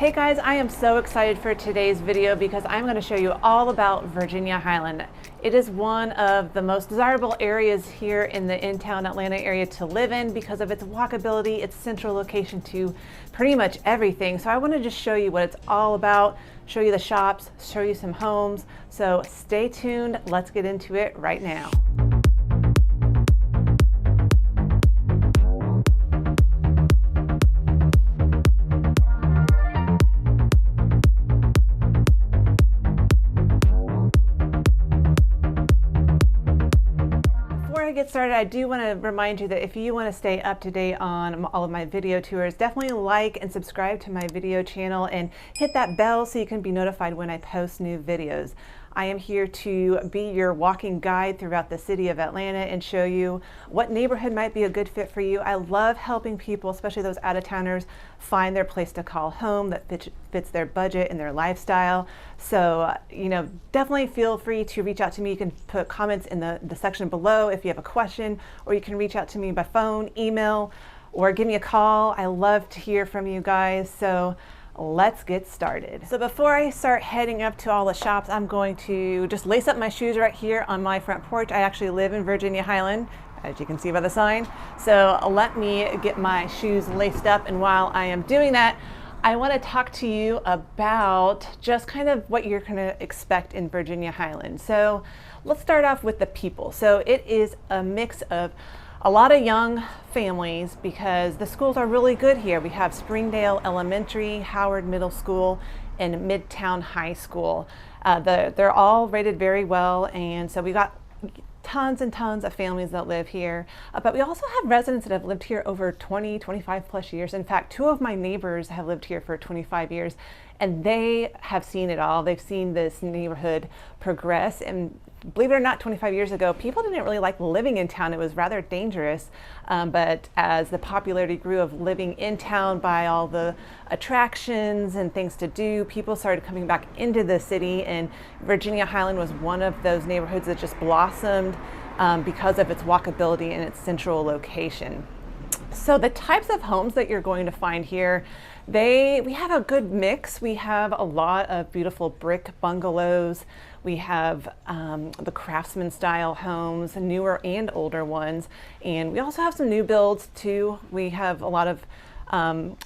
Hey guys, I am so excited for today's video because I'm going to show you all about Virginia Highland. It is one of the most desirable areas here in the in-town Atlanta area to live in because of its walkability, its central location to pretty much everything. So I want to just show you what it's all about, show you the shops, show you some homes. So stay tuned. Let's get into it right now. Get started, I do want to remind you that if you want to stay up to date on all of my video tours, definitely like and subscribe to my video channel and hit that bell so you can be notified when I post new videos. I am here to be your walking guide throughout the city of Atlanta and show you what neighborhood might be a good fit for you. I love helping people, especially those out-of-towners, find their place to call home that fits their budget and their lifestyle. So, definitely feel free to reach out to me. You can put comments in the section below if you have a question, or you can reach out to me by phone, email, or give me a call. I love to hear from you guys. So let's get started. So before I start heading up to all the shops, I'm going to just lace up my shoes right here on my front porch. I actually live in Virginia Highland, as you can see by the sign. So let me get my shoes laced up, and while I am doing that, I want to talk to you about just kind of what you're going to expect in Virginia Highland. So let's start off with the people. So it is a mix of a lot of young families because the schools are really good here. We have Springdale Elementary, Howard Middle School, and Midtown High School. They're all rated very well, and so we got tons and tons of families that live here. But we also have residents that have lived here over 20, 25 plus years. In fact, two of my neighbors have lived here for 25 years, and they have seen it all. They've seen this neighborhood progress, and believe it or not, 25 years ago, people didn't really like living in town. It was rather dangerous. But as the popularity grew of living in town by all the attractions and things to do, people started coming back into the city, and Virginia Highland was one of those neighborhoods that just blossomed because of its walkability and its central location. So the types of homes that you're going to find here, we have a good mix. We have a lot of beautiful brick bungalows. We have the craftsman style homes, newer and older ones. And we also have some new builds too. We have a lot of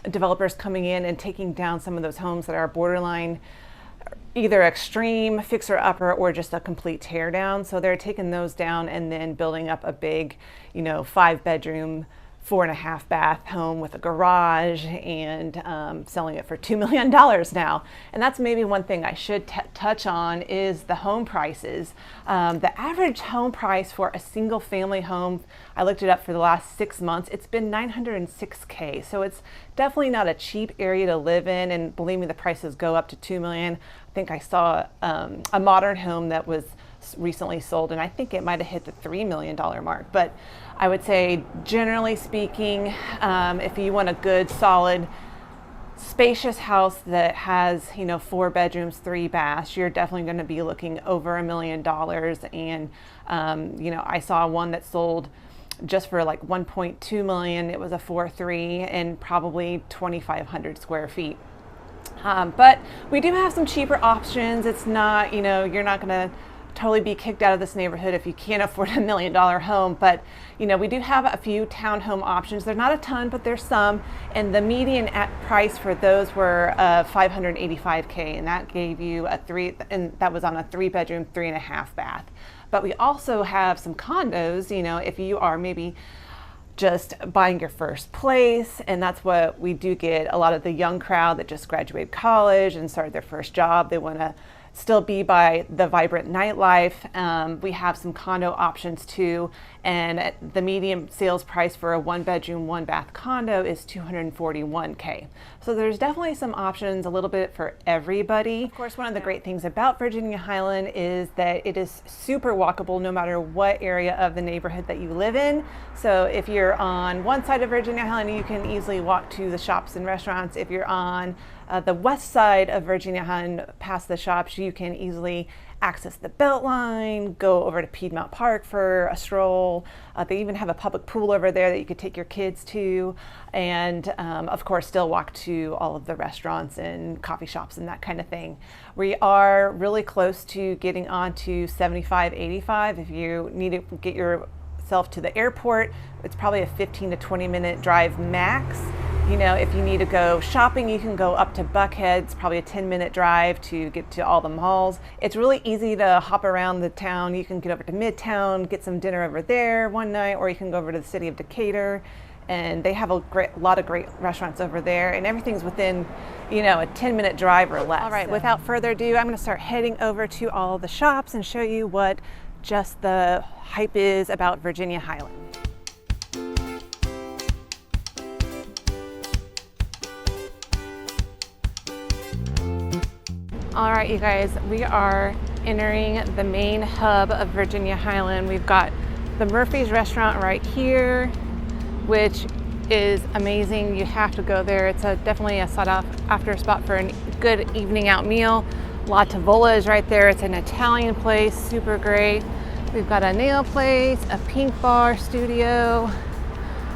developers coming in and taking down some of those homes that are borderline either extreme fixer upper or just a complete tear down. So they're taking those down and then building up a big, 5-bedroom, 4.5 bath home with a garage and selling it for $2 million now. And that's maybe one thing I should touch on is the home prices. The average home price for a single family home, I looked it up for the last 6 months, it's been $906K. So it's definitely not a cheap area to live in, and believe me, the prices go up to $2 million. I think I saw a modern home that was recently sold, and I think it might have hit the $3 million mark. But I would say, generally speaking, if you want a good, solid, spacious house that has 4 bedrooms, 3 baths, you're definitely going to be looking over $1 million. And I saw one that sold just for like 1.2 million. It was a 4.3 and probably 2,500 square feet. But we do have some cheaper options. It's not, you're not going to totally be kicked out of this neighborhood if you can't afford $1 million home. But we do have a few townhome options. They're not a ton, but there's some, and the median price for those were $585K, and that gave you that was on a 3-bedroom, 3.5 bath. But we also have some condos, if you are maybe just buying your first place, and that's what we do get a lot of the young crowd that just graduated college and started their first job. They want to still be by the vibrant nightlife. We have some condo options too, and the median sales price for a 1-bedroom, 1-bath condo is $241K. So there's definitely some options, a little bit for everybody. Of course, one of the great things about Virginia Highland is that it is super walkable no matter what area of the neighborhood that you live in. So if you're on one side of Virginia Highland, you can easily walk to the shops and restaurants. If you're on the west side of Virginia Highland, past the shops, you can easily access the Beltline, go over to Piedmont Park for a stroll. They even have a public pool over there that you could take your kids to, and of course still walk to all of the restaurants and coffee shops and that kind of thing. We are really close to getting onto 75-85. If you need to get yourself to the airport, it's probably a 15 to 20 minute drive max. You know, if you need to go shopping, you can go up to Buckhead. It's probably a 10-minute drive to get to all the malls. It's really easy to hop around the town. You can get over to Midtown, get some dinner over there one night, or you can go over to the city of Decatur. And they have a lot of great restaurants over there, and everything's within, you know, a 10-minute drive or less. All right, without further ado, I'm going to start heading over to all the shops and show you what just the hype is about Virginia Highland. All right, you guys, we are entering the main hub of Virginia Highland. We've got the Murphy's restaurant right here, which is amazing. You have to go there. It's definitely a sought after spot for a good evening out meal. La Tavola is right there. It's an Italian place, super great. We've got a nail place, a pink bar studio,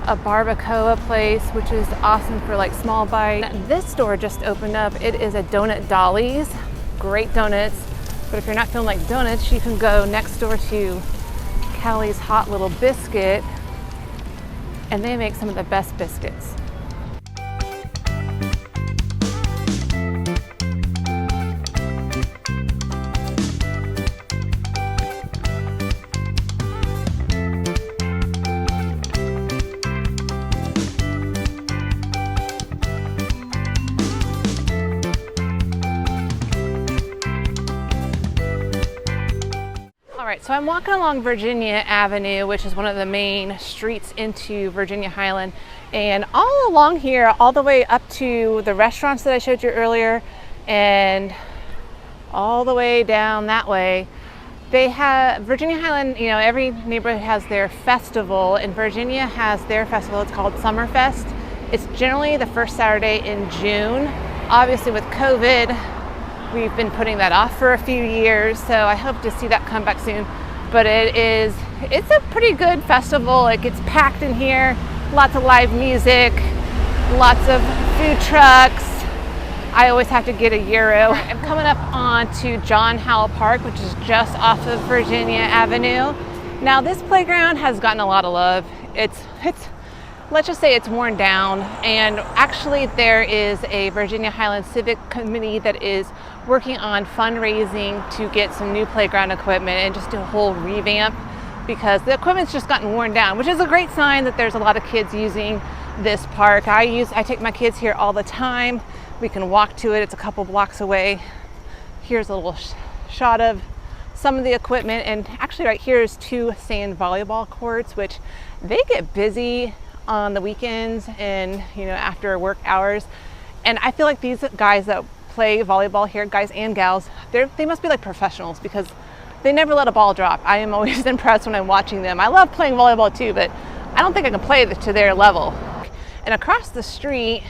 a barbacoa place, which is awesome for like small bite. This store just opened up. It is a Donut Dolly's. Great donuts, but if you're not feeling like donuts, you can go next door to Callie's Hot Little Biscuit, and they make some of the best biscuits. So I'm walking along Virginia Avenue, which is one of the main streets into Virginia Highland, and all along here, all the way up to the restaurants that I showed you earlier, and all the way down that way, they have Virginia Highland. You know, every neighborhood has their festival, and Virginia has their festival. It's called Summerfest. It's generally the first Saturday in June. Obviously with COVID, we've been putting that off for a few years, so I hope to see that come back soon. But it's a pretty good festival. It gets packed in here, lots of live music, lots of food trucks. I always have to get a gyro. I'm coming up onto Howell Park, which is just off of Virginia Avenue. Now this playground has gotten a lot of love. It's let's just say it's worn down, and actually there is a Virginia Highland Civic Committee that is working on fundraising to get some new playground equipment and just do a whole revamp, because the equipment's just gotten worn down, which is a great sign that there's a lot of kids using this park. I take my kids here all the time. We can walk to it. It's a couple blocks away. Here's a little shot of some of the equipment, and actually right here is 2 sand volleyball courts, which they get busy on the weekends and, you know, after work hours. And I feel like these guys that play volleyball here, guys and gals, they must be like professionals, because they never let a ball drop. I am always impressed when I'm watching them. I love playing volleyball too, but I don't think I can play to their level. And across the street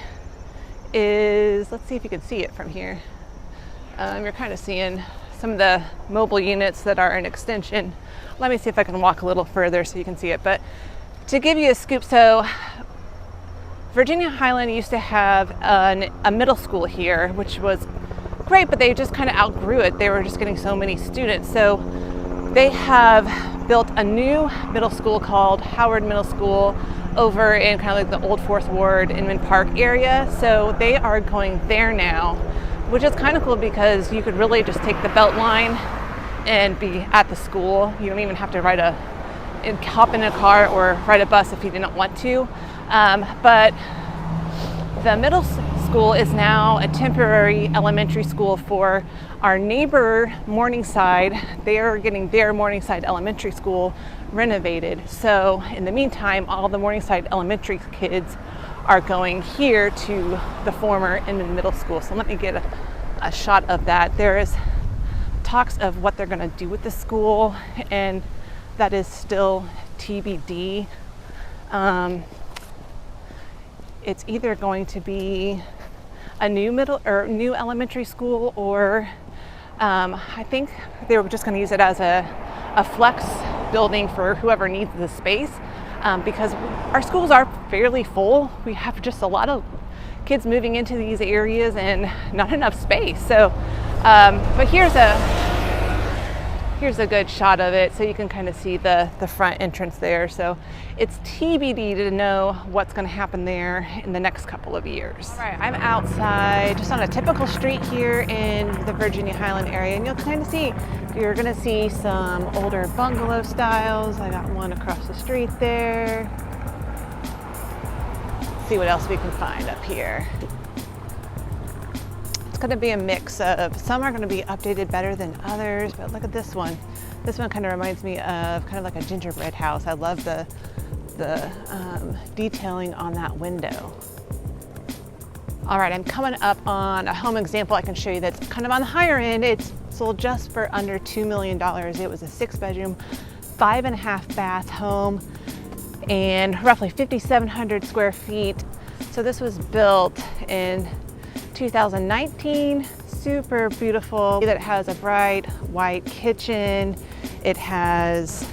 is, let's see if you can see it from here. You're kind of seeing some of the mobile units that are an extension. Let me see if I can walk a little further so you can see it. But to give you a scoop, so Virginia Highland used to have a middle school here, which was great, but they just kind of outgrew it. They were just getting so many students. So they have built a new middle school called Howard Middle School over in kind of like the old 4th Ward, Inman Park area. So they are going there now, which is kind of cool, because you could really just take the Beltline and be at the school. You don't even have to hop in a car or ride a bus if you didn't want to. But the middle school is now a temporary elementary school for our neighbor Morningside. They are getting their Morningside Elementary School renovated. So in the meantime, all the Morningside Elementary kids are going here to the former Inman Middle School. So let me get a shot of that. There is talks of what they're going to do with the school, and that is still TBD. It's either going to be a new new elementary school, or I think they were just going to use it as a flex building for whoever needs the space, because our schools are fairly full. We have just a lot of kids moving into these areas and not enough space. So, but here's a good shot of it, so you can kind of see the front entrance there. So it's TBD to know what's going to happen there in the next couple of years. All right, I'm outside just on a typical street here in the Virginia Highland area, and you'll kind of see, you're going to see some older bungalow styles. I got one across the street there. Let's see what else we can find up here. Going to be a mix of, some are going to be updated better than others, but look at this one. This one kind of reminds me of kind of like a gingerbread house. I love the detailing on that window. All right, I'm coming up on a home example I can show you that's kind of on the higher end. It's sold just for under $2 million. It was a 6-bedroom, 5.5 bath home, and roughly 5,700 square feet. So this was built in 2019, super beautiful. That has a bright white kitchen. It has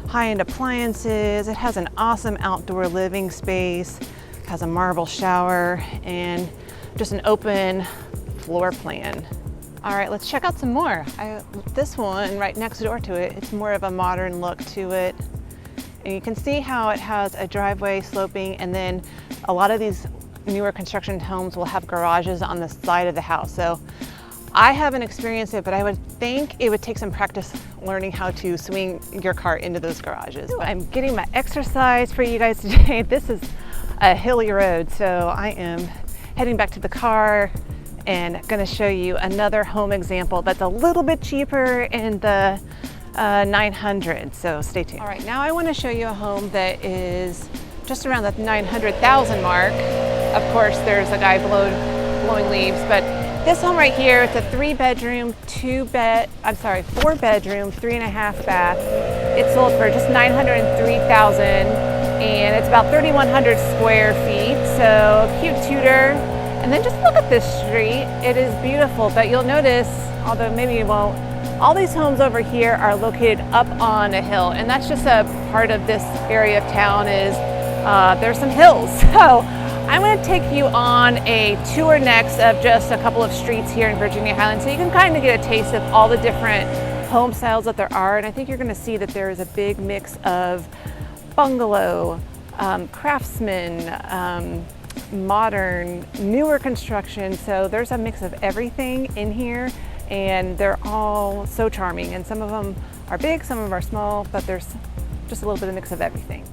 high-end appliances. It has an awesome outdoor living space. It has a marble shower and just an open floor plan. All right, let's check out some more. This one right next door to it, it's more of a modern look to it. And you can see how it has a driveway sloping, and then a lot of these newer construction homes will have garages on the side of the house. So I haven't experienced it, but I would think it would take some practice learning how to swing your car into those garages. But I'm getting my exercise for you guys today. This is a hilly road, so I am heading back to the car and gonna show you another home example that's a little bit cheaper in the 900, so stay tuned. All right, now I wanna show you a home that is just around the 900,000 mark. Of course, there's a guy blowing leaves, but this home right here, it's a 4-bedroom, 3.5 bath. It's sold for just $903,000, and it's about 3,100 square feet. So cute Tudor. And then just look at this street. It is beautiful, but you'll notice, although maybe you won't, all these homes over here are located up on a hill, and that's just a part of this area of town is there's some hills. So I'm going to take you on a tour next of just a couple of streets here in Virginia Highland, so you can kind of get a taste of all the different home styles that there are. And I think you're going to see that there is a big mix of bungalow, craftsman, modern, newer construction. So there's a mix of everything in here, and they're all so charming. And some of them are big, some of them are small, but there's just a little bit of mix of everything.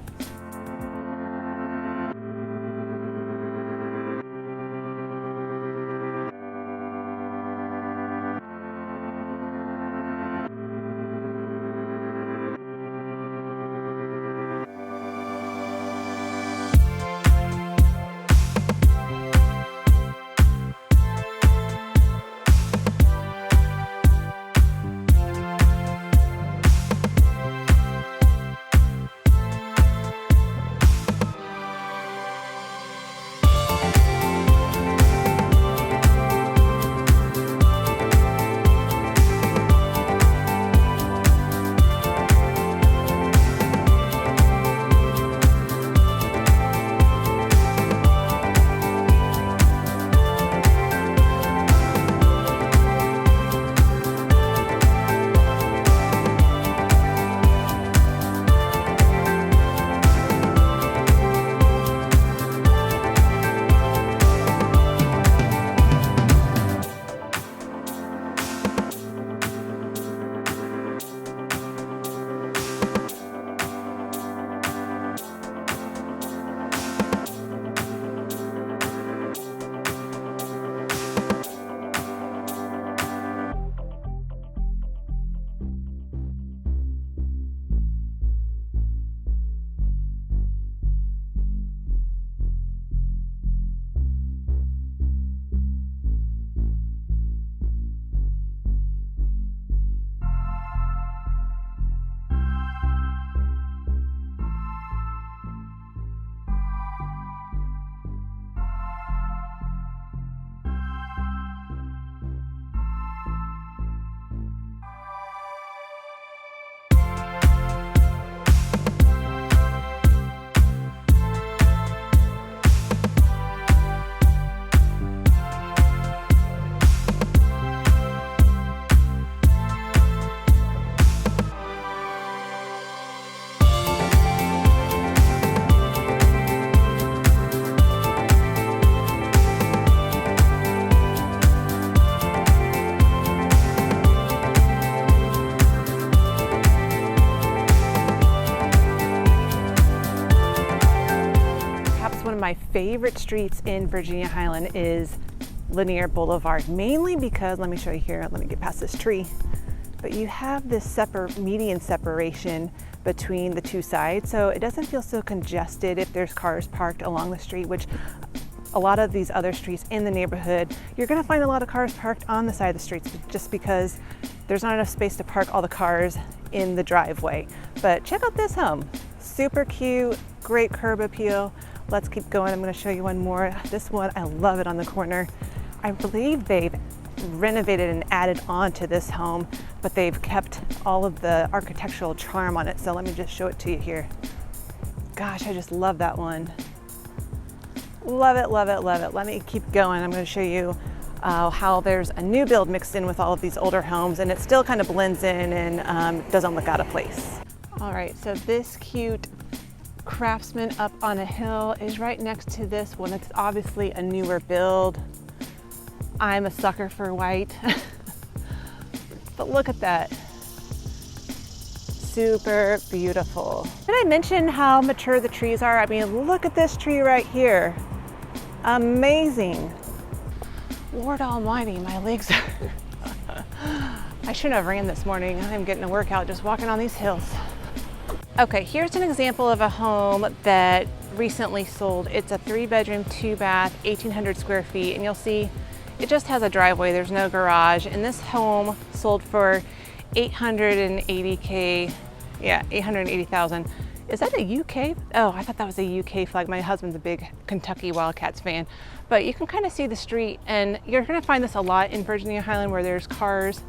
favorite streets in Virginia Highland is Linear Boulevard, mainly because, let me show you here, let me get past this tree, but you have this median separation between the two sides, so it doesn't feel so congested if there's cars parked along the street, which a lot of these other streets in the neighborhood, you're going to find a lot of cars parked on the side of the streets just because there's not enough space to park all the cars in the driveway. But check out this home. Super cute, great curb appeal. Let's keep going. I'm going to show you one more. This one, I love it on the corner. I believe they've renovated and added on to this home, but they've kept all of the architectural charm on it. So let me just show it to you here. Gosh, I just love that one. Love it, love it, love it. Let me keep going. I'm going to show you how there's a new build mixed in with all of these older homes, and it still kind of blends in and doesn't look out of place. All right, so this cute Craftsman up on a hill is right next to this one. It's obviously a newer build. I'm a sucker for white, but look at that. Super beautiful. Did I mention how mature the trees are? I mean, look at this tree right here. Amazing. Lord Almighty, my legs are... I shouldn't have ran this morning. I'm getting a workout just walking on these hills. Okay, here's an example of a home that recently sold. It's a 3-bedroom, 2-bath, 1,800 square feet, and you'll see it just has a driveway. There's no garage, and this home sold for $880K. Yeah, $880,000. Is that a UK? Oh, I thought that was a UK flag. My husband's a big Kentucky Wildcats fan. But you can kind of see the street, and you're gonna find this a lot in Virginia Highland where there's cars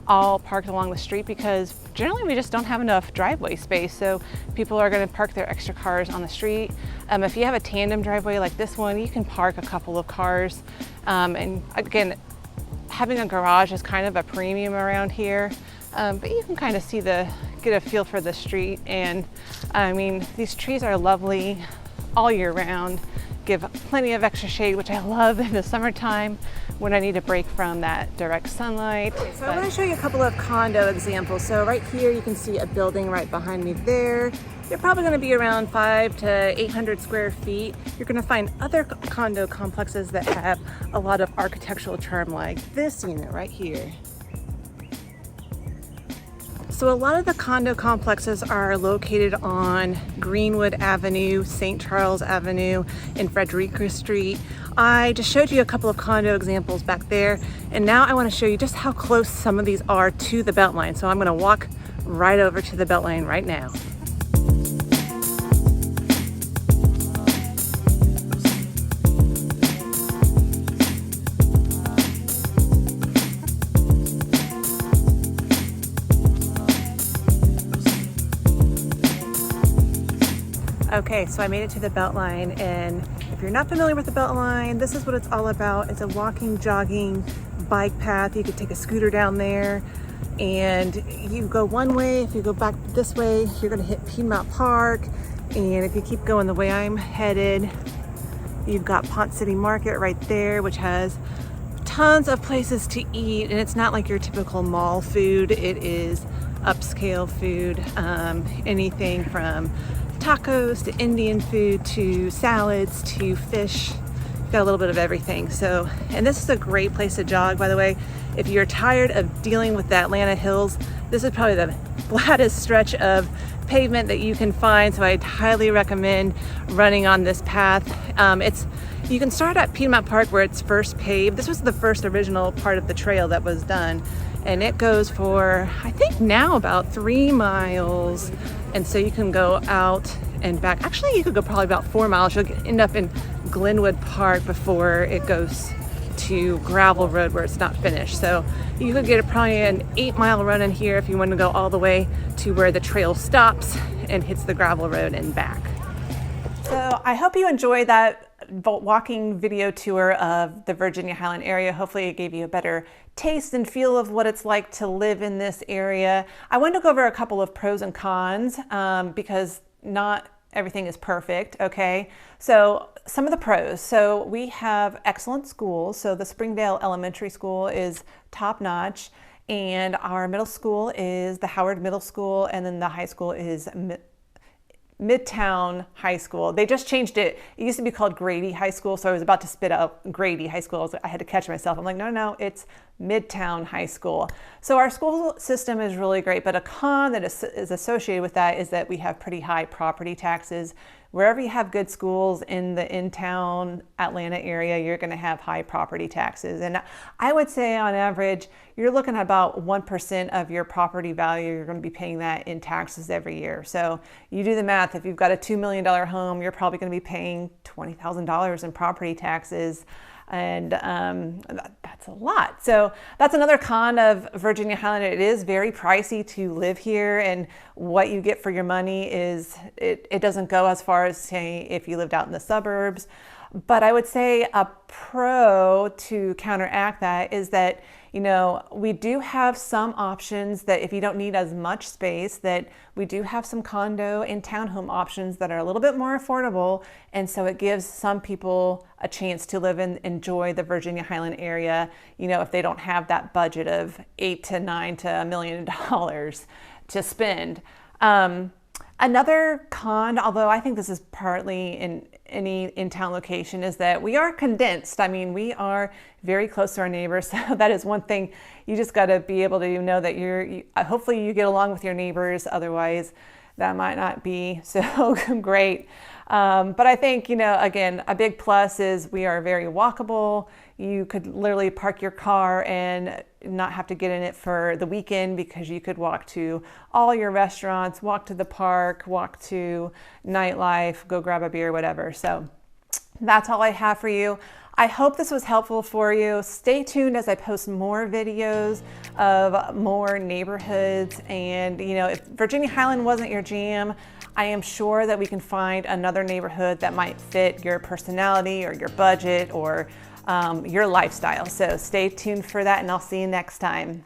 all parked along the street because generally we just don't have enough driveway space. So people are gonna park their extra cars on the street. If you have a tandem driveway like this one, you can park a couple of cars. And again, having a garage is kind of a premium around here. But you can kind of get a feel for the street. And I mean, these trees are lovely all year round, give plenty of extra shade, which I love in the summertime when I need a break from that direct sunlight. So I want to show you a couple of condo examples. So right here, you can see a building right behind me there. They're probably going to be around 500 to 800 square feet. You're going to find other condo complexes that have a lot of architectural charm, like this unit right here. So a lot of the condo complexes are located on Greenwood Avenue, St. Charles Avenue, and Frederica Street. I just showed you a couple of condo examples back there, and now I want to show you just how close some of these are to the Beltline. So I'm going to walk right over to the Beltline right now. Okay, so I made it to the Beltline, and if you're not familiar with the Beltline, this is what it's all about. It's a walking, jogging, bike path. You could take a scooter down there, and you go one way. If you go back this way, you're gonna hit Piedmont Park, and if you keep going the way I'm headed, you've got Ponce City Market right there, which has tons of places to eat, and it's not like your typical mall food. It is upscale food, anything from tacos to Indian food to salads to fish. Got a little bit of everything. So, and this is a great place to jog, by the way. If you're tired of dealing with the Atlanta hills, this is probably the flattest stretch of pavement that you can find. So I'd highly recommend running on this path. You can start at Piedmont Park where it's first paved. This was the first original part of the trail that was done. And it goes for, I think now about 3 miles. And so you can go out and back. Actually, you could go probably about 4 miles. You'll end up in Glenwood Park before it goes to gravel road where it's not finished. So you could get probably an 8-mile run in here if you want to go all the way to where the trail stops and hits the gravel road and back. So I hope you enjoyed that walking video tour of the Virginia Highland area. Hopefully it gave you a better taste and feel of what it's like to live in this area. I wanted to go over a couple of pros and cons because not everything is perfect, okay? So some of the pros. So we have excellent schools. So the Springdale Elementary School is top notch, and our middle school is the Howard Middle School, and then the high school is Midtown High School. They just changed it. It used to be called Grady High School, so I was about to spit out Grady High School. I had to catch myself. I'm like, no, it's Midtown High School. So our school system is really great, but a con that is associated with that is that we have pretty high property taxes. Wherever you have good schools in the in-town Atlanta area, you're going to have high property taxes. And I would say on average, you're looking at about 1% of your property value. You're going to be paying that in taxes every year. So you do the math. If you've got a $2 million home, you're probably going to be paying $20,000 in property taxes. And that's a lot. So that's another con of Virginia Highland. It is very pricey to live here, and what you get for your money is, it doesn't go as far as, say, if you lived out in the suburbs. But I would say a pro to counteract that is that, you know, we do have some options that if you don't need as much space, that we do have some condo and townhome options that are a little bit more affordable. And so it gives some people a chance to live and enjoy the Virginia Highland area, you know, if they don't have that budget of $8 to $9 to $1 million to spend. Another con, although I think this is partly in any in-town location, is that we are condensed. I mean, we are very close to our neighbors. So that is one thing. You just got to be able to know that hopefully you get along with your neighbors. Otherwise, that might not be so great. But I think, you know, again, a big plus is we are very walkable. You could literally park your car and not have to get in it for the weekend, because you could walk to all your restaurants, walk to the park, walk to nightlife, go grab a beer, whatever. So that's all I have for you. I hope this was helpful for you. Stay tuned as I post more videos of more neighborhoods. And, you know, if Virginia Highland wasn't your jam, I am sure that we can find another neighborhood that might fit your personality or your budget or your lifestyle. So stay tuned for that, and I'll see you next time.